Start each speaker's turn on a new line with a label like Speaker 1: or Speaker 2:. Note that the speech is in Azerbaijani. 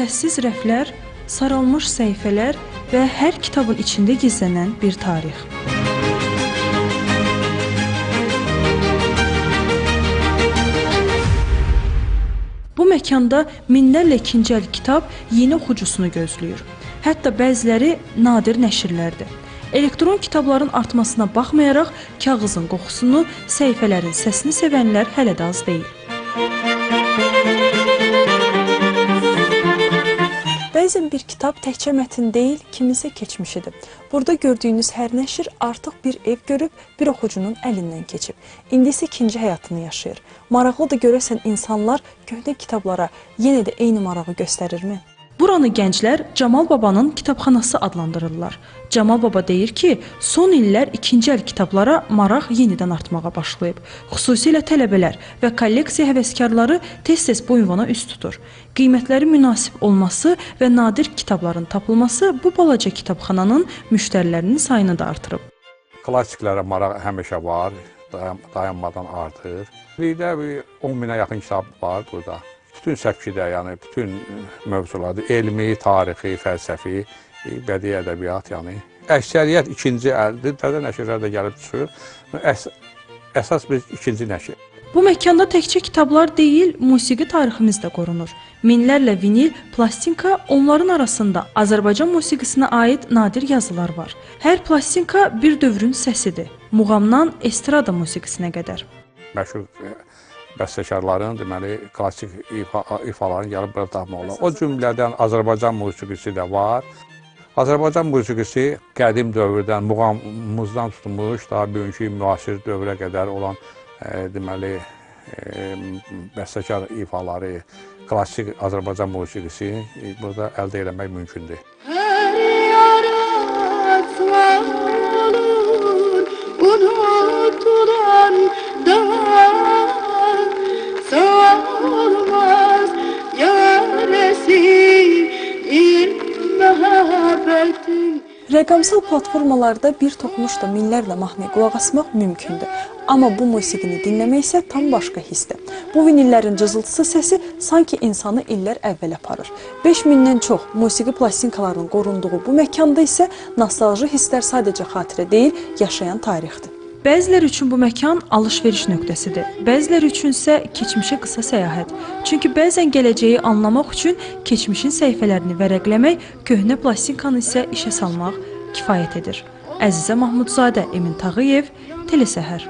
Speaker 1: Səssiz rəflər, saralmış səhifələr və hər kitabın içində gizlənən bir tarix. Bu məkanda minlərlə ikinci əl kitab yeni oxucusunu gözləyir. Hətta bəziləri nadir nəşrlərdir. Elektron kitabların artmasına baxmayaraq, kağızın qoxusunu, səhifələrin səsini sevənlər hələ də az deyil. Bəzən bir kitab təkcə mətn deyil, kiminsə keçmişidir. Burada gördüyünüz hər nəşr artıq bir ev görüb, bir oxucunun əlindən keçib. İndi isə ikinci həyatını yaşayır. Maraqlıdır görəsən insanlar köhnə kitablara yenə də eyni marağı göstərirmi? Buranı gənclər Camal Babanın kitabxanası adlandırırlar. Camal Baba deyir ki, son illər ikinci əl kitablara maraq yenidən artmağa başlayıb. Xüsusilə tələbələr və kolleksiya həvəskarları tez-tez bu ünvana üst tutur. Qiymətləri münasib olması və nadir kitabların tapılması bu balaca kitabxananın müştərilərinin sayını da artırıb.
Speaker 2: Klassiklərə maraq həmişə var, dayanmadan artır. Bir də 10 minə yaxın kitab var burada. Bütün səpkidə, yəni bütün mövzularda, elmi, tarixi, fəlsəfi, bədii ədəbiyyat, yəni əksəriyyət ikinci əldir, təzə nəşrlər də gəlib çıxır. Əsas biz ikinci nəşr.
Speaker 1: Bu məkanda təkcə kitablar deyil, musiqi tariximiz də qorunur. Minlərlə vinil, plastinka, onların arasında Azərbaycan musiqisinə aid nadir yazılar var. Hər plastinka bir dövrün səsidir, muğamdan estrada musiqisinə qədər.
Speaker 2: Məşhur bəstəkarların, deməli, klassik ifalarını gəlib burada tapmaq olar. O cümlədən Azərbaycan musiqisi də var. Azərbaycan musiqisi qədim dövrdən, muğamımızdan tutulmuş, daha bugünkü müasir dövrə qədər olan, deməli, bəstəkar ifaları, klassik Azərbaycan musiqisi burada əldə eləmək mümkündür.
Speaker 1: Rəqəmsal platformalarda bir toxunuşda minlərlə mahnıya qulaq asmaq mümkündür. Amma bu musiqini dinləmək isə tam başqa hissdir. Bu vinillərin cızıltısı səsi sanki insanı illər əvvəl aparır. 5000-dən çox musiqi plastinkalarının qorunduğu bu məkanda isə nostalji hisslər sadəcə xatirə deyil, yaşayan tarixdir. Bəziləri üçün bu məkan alış-veriş nöqtəsidir. Bəziləri üçün isə keçmişə qısa səyahət. Çünki bəzən gələcəyi anlamaq üçün keçmişin səhifələrini vərəqləmək, köhnə plastinkanı isə işə salmaq kifayət edir. Əzizə Mahmudzadə, Emin Tağıyev, Telesəhər.